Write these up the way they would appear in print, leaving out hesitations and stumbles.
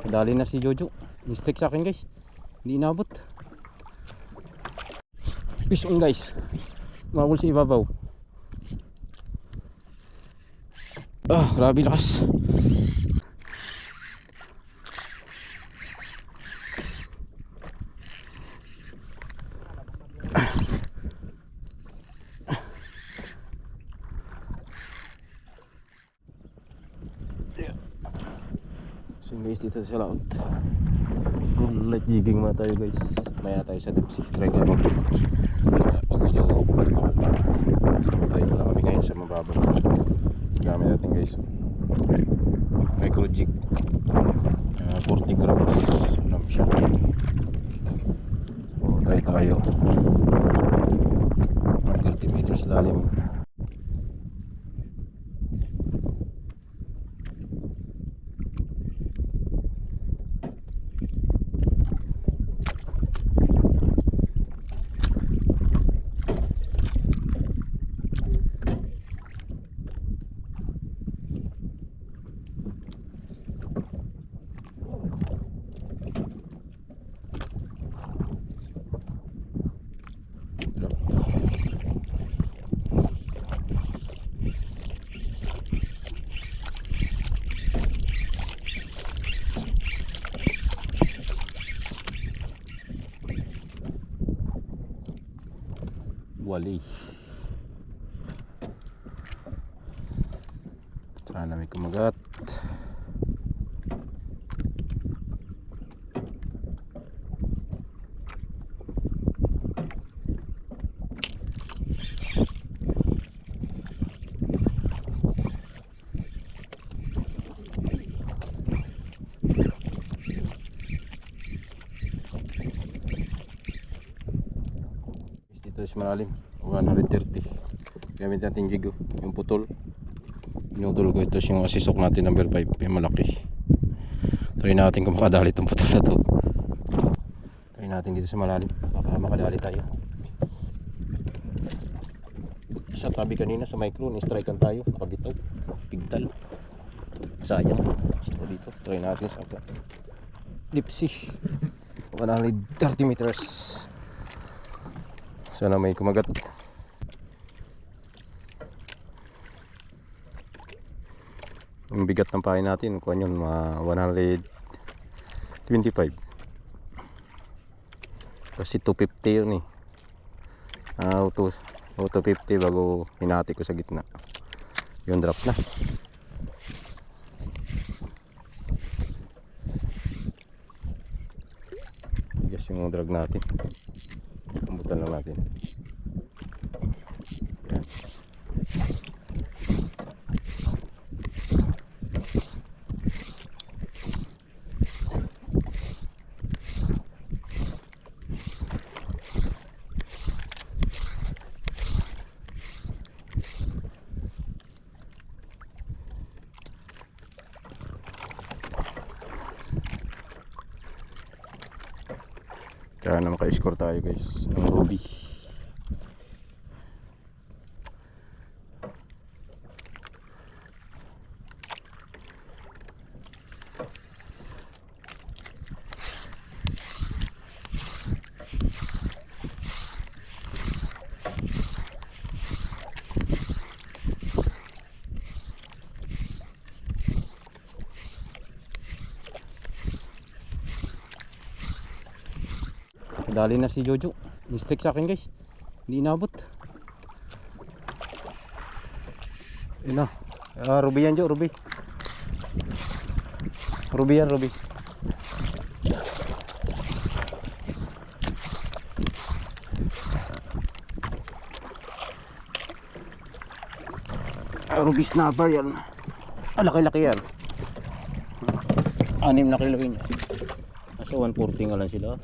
Dali na si Jojo. Mistake sa akin guys. Hindi inabot. Fish on guys. Mawul si ibabaw. Grabe lakas. So guys, dito sa laot. Light jigging muna tayo guys. Maya tayo sa deep sea. Try ko mo. Pag medyo pagmahal pa. Try ko na kami ngayon sa mababa. Gamit natin guys micro jig, 40 grams lang siya. Try tayo 30 meters lalim. Wali. Sana may kumagat. Dito sa malalim 130. Gamit natin jig, yung putol. Pinutol ko ito yung asisok natin number 5, yung malaki. Try natin kung makadali itong putol na to. Try natin dito sa malalim, baka makadali tayo. Sa tabi kanina sa micro, ni-strikean tayo, nakabitaw, pigtal. Sayang. So dito, try natin sa deep sea 130 meters. Sana may kumagat. Ang bigat ng pahay natin, kuha yun, 125. Kasi 250 yun eh. Auto 250 bago hinati ko sa gitna. Yung drop na. Bigas yung drag natin. Pumbutan lang natin. Yan. Kaya na maka-score tayo guys ng Ruby. Dali na si Jojo. Mistake sa akin guys. Hindi inabot. Yun na. Ruby yan Jo, Ruby. Ruby yan, Ruby. Ruby snapper yan. Laki-laki yan. 6 na kilo yun. Nasa 140 nga lang sila.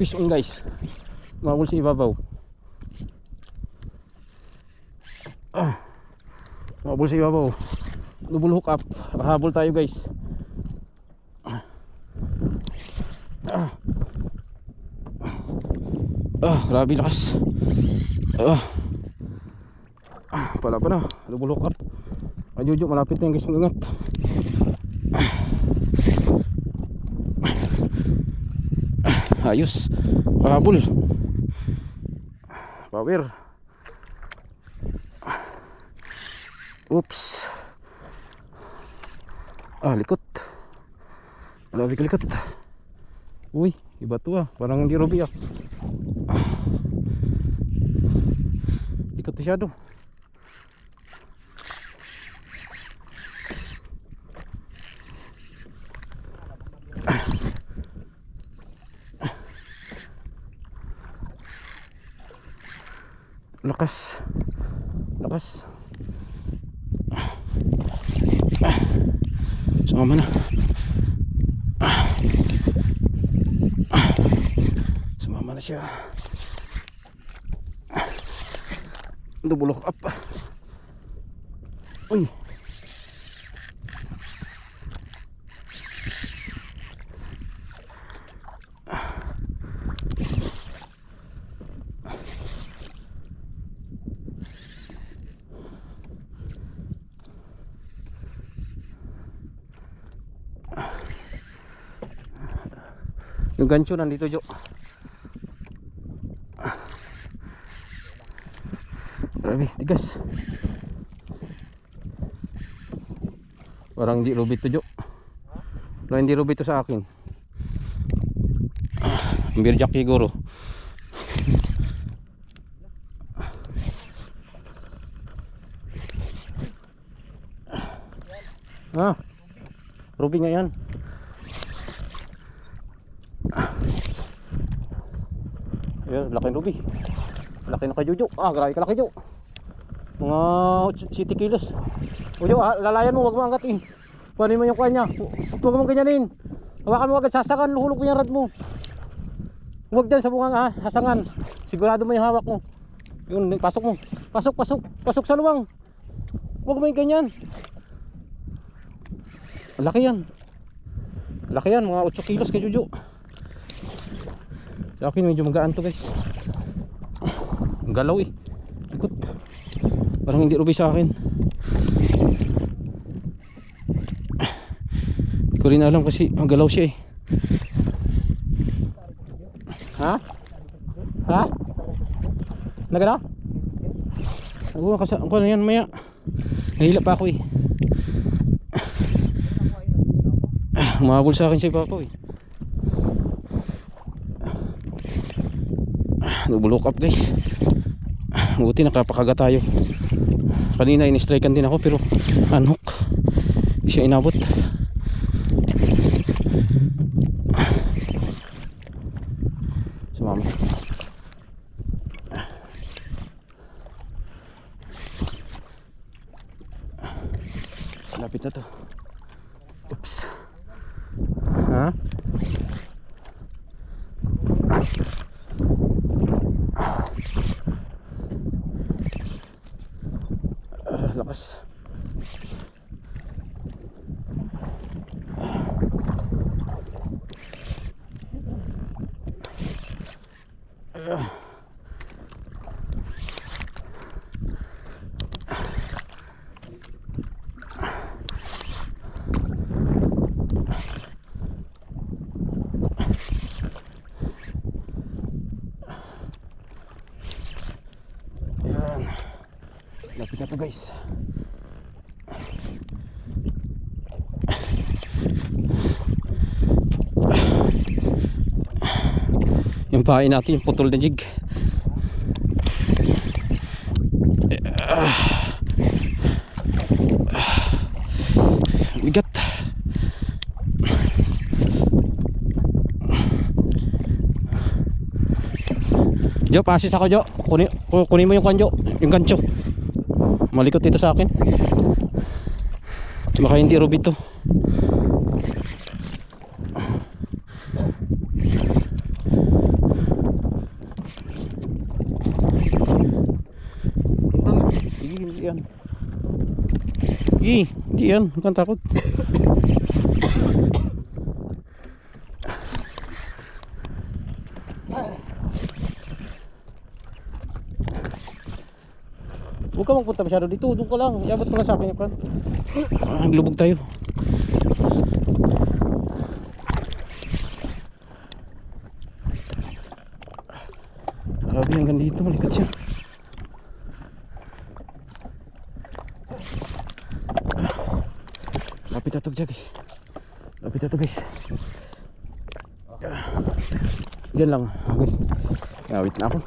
Fish on guys. Mawul si ibabaw. Mabul sa ibabaw. Double hook up. Nakahabol tayo guys. Grabe lakas. Pala pa na. Double hook up. Kajujo, malapit na yung guys, mag-ingat. Ayos. Kahabol. Power. Oops. Likot. Malabi ka likot. Uy, iba to parang hindi ruby Likot masyado. Lakas. Lakas. Sumama na. Sumama na siya. Double lock up. Uy. Yung gancho nandito, Jo. Grabe, tigas. Parang hindi rubit to, Jo. Parang hindi rubit to sa akin. Birjak siguro. Ruby nga yan. Ayan, laki ng ruby. Laki ng kajujo. Grabe ka laki, Jo. Mga 70 kilos. O Jo, lalayan mo, wag mo anggatin. Kuhanin mo yung kuha niya. Huwag mo ganyanin. Hawakan mo agad, sasakan, luhulog mo yung rad mo. Huwag dyan sa bungang hasangan. Sigurado mo yung hawak mo. Yun, pasok mo. Pasok, pasok. Pasok sa luwang. Huwag mo yung ganyan. Laki yan. Laki yan, mga 8 kilos kajujo. Sa akin medyo magaan to guys. Galaw ikot. Parang hindi ruby sa akin. Hindi ko rin alam kasi galaw siya Ha? Nagana? Ako na yan maya. Nahila pa ako Mahabol sa akin si Papa Double hook up guys. Buti nakapakaga tayo. Kanina in-strikean din ako pero unhook. Hindi siya inabot. Sumama. Lapit na to. Oops. Lakas. Yan. Lapit na to guys. Yung pain natin, yung putol na jig. Bigat. Jo, pasis ako Jo. Kunin mo yung kanjo, yung gancho. Malikot dito sa akin. Baka hindi rubit to. Yan. Hindi yan. Huwag kang takot. Huwag ka magpunta masyado dito. Doon ka lang. Iabot mo lang sa akin yung kan. Naglubog tayo. Grabe hanggang dito. Malikat siya. Lapit na to guys. Lapit na to guys. Diyan lang. Okay. Wait na ako.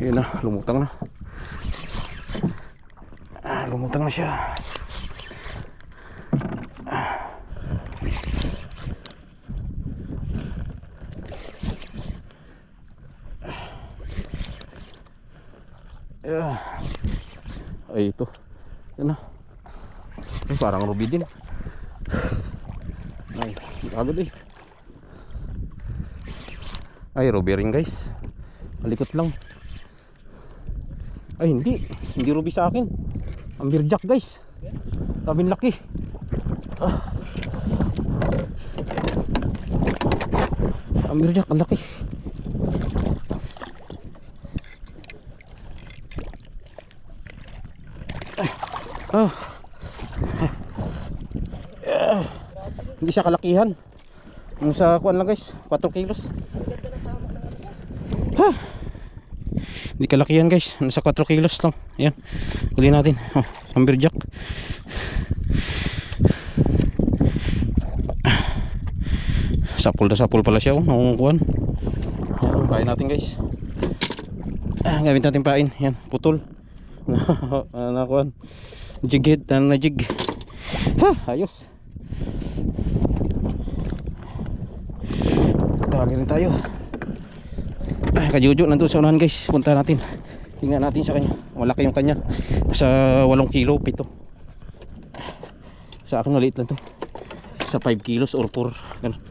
Ayun na, lumutang na. Lumutang na siya. Ay, ito. Yan na. Ay, parang ruby din. Ay, agad eh. Ay, ruby rin guys. Malikot lang. Ay, hindi ruby sa akin. Amberjack guys. Sabing laki. Amberjack, ang laki. Hindi siya kalakihan. Yung sa kuan lang guys, 4 kilos. Hindi kalakihan guys, nasa 4 kilos lang. Ayan, huli natin. Amberjack. Sapul na sapul pala siya. Nangungukuhan. Ayan, pain natin guys. Gamit natin pain. Ayan, putol. Nakuhan. Jig head, na jig. Ayos. Dali rin tayo. Kajujo nandun sa unahan guys. Punta natin. Tingnan natin sa kanya. Malaki yung kanya. Sa 8 kilo, 7. Sa akin maliit lang to. Sa 5 kilos or 4. Ganun.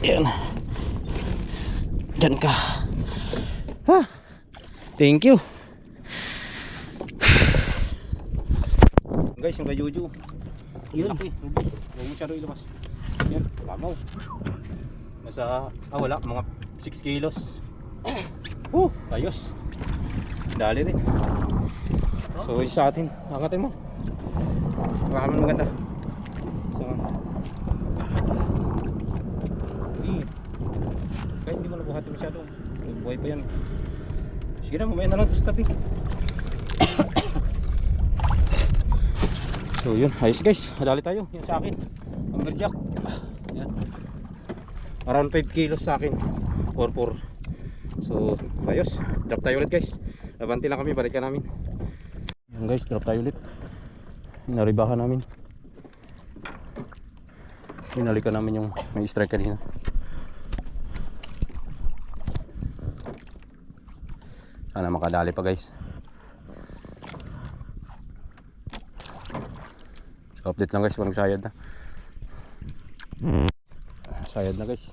Yan. Diyan ka. Thank you. Guys, yung kay Juju. Yun. Huwag mo siya rin ilabas. Yan, lamaw. Nasa, wala, mga 6 kilos. Ayos. Dali rin. So, sa atin, nakakatay mo. Makaman maganda. So, kahit hindi mo nabuhati masyado, buhay pa yan. Sige na, mamaya na lang ito sa tabi. So yun, ayos guys, madali tayo. Yan sa akin, amberjack. Yan. Around 5 kilos sa akin, 4-4. So ayos, drop tayo ulit guys. Abanti lang kami, balikan namin. Yan guys, drop tayo ulit. Naribahan namin. Hinalikan namin yung may strike kanina. Sana makadali pa guys. Update lang guys kung nagsayad na. Sayad na guys.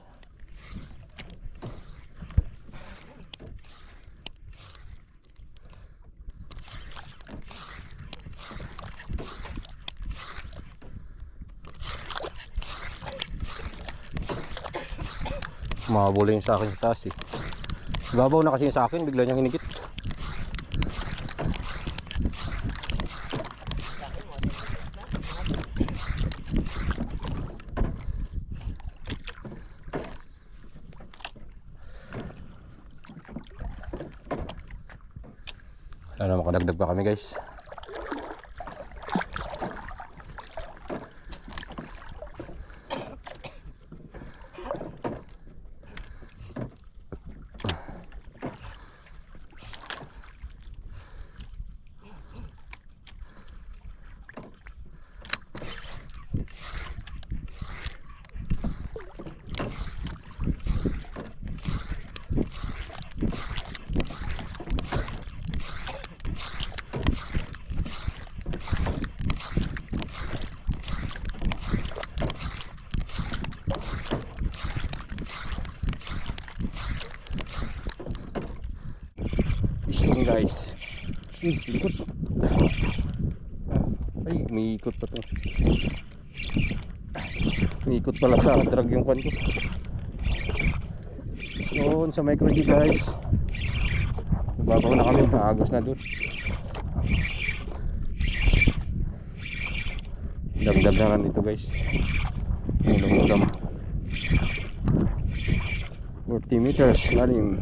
Mabula yung sa akin sa taas eh. Babaw na kasi yung sa akin, bigla niyang hinigit. Sana makadagdag pa kami guys. kami guys. Ikot. Ay, umiikot pa to. Umiikot pala sa drag yung kwan ko. Doon sa micro G guys. Babaw na kami, naagos na doon. Dagdag na lang dito guys. Ulam-ulam. 40 meters lalim.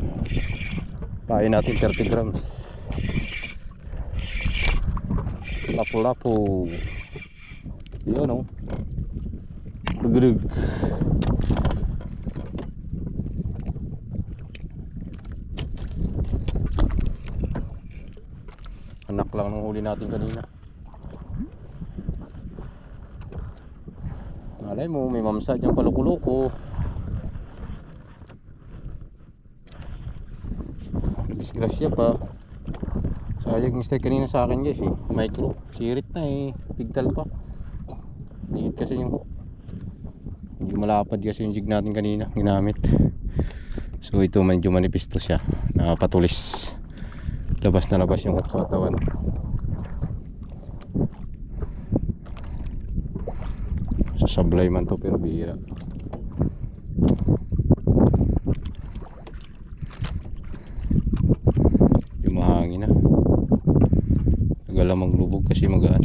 Pain natin 30 grams. Lapo-lapo. Yun o. Rug-rug. Anak lang ng huli natin kanina. Alay mo, may mamsa dyan palukuloko. Disgrasya pa. Sayang mistake kanina sa akin guys eh. Micro, sirit na eh. Pigtal pa. Higit kasi yung hook. Hindi malapad kasi yung jig natin kanina ginamit. So ito medyo manipis to siya. Nakapatulis. Labas na labas yung hook sa katawan. Sasablay man to pero bihira. Yung mahangin na. Tagal lamang lubog kasi magaan.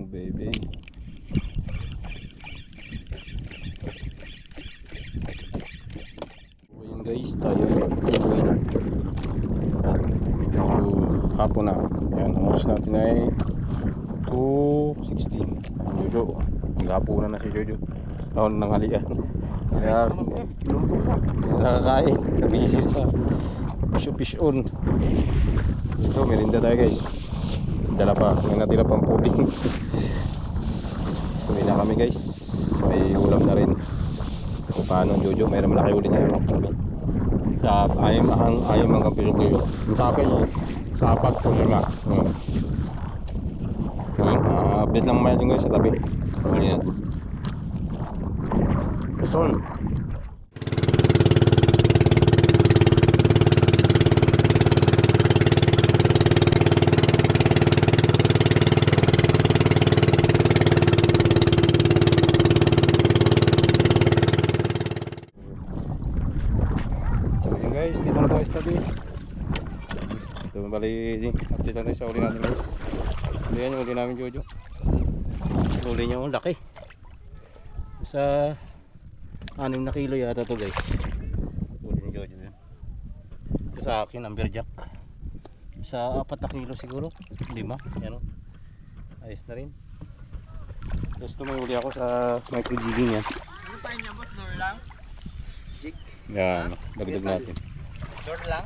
Baby. So yun guys, tayo ay uwi na. At medyo hapon na. Ayan, ang oras natin ay 2:16. Jojo, maghapunan na si Jojo. Taon ng halian. Kaya nakakain. Nabisir sa fish on. So merinda tayo guys. Dala pa, may natira pang puding. Uwi na kami guys. May ulam na rin. Kung paano Jojo, mayroon malaki ulit niya. Ayaw mga piso-piso. Sa akin, sa apat ko lima. Update lang maya guys sa tabi. Uli natin. Son. Guys, dito na tayo sa tabi. Ito bali, update lang tayo sa uli natin guys. Uli yan yung uli namin Jojo. Uli niya yung laki. Sa 6 na kilo yata to guys. Uli ni Jojo yan. Ito sa akin, amberjack. Sa 4 na kilo siguro. 5, yan o. Ayos na rin. Tapos ito may uli ako sa micro jigging yan. Ano pa niya boss? Door lang? Jig? Yan, dagdag natin. Door lang?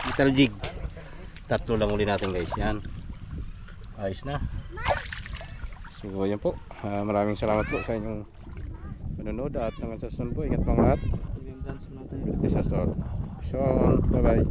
Little jig. 3 lang uli natin guys. Yan. Ayos na. So yan po. Maraming salamat po sa inyong panonood at hanggang sa susunod po. Ingat mga lahat. Sa susunod. So bye bye.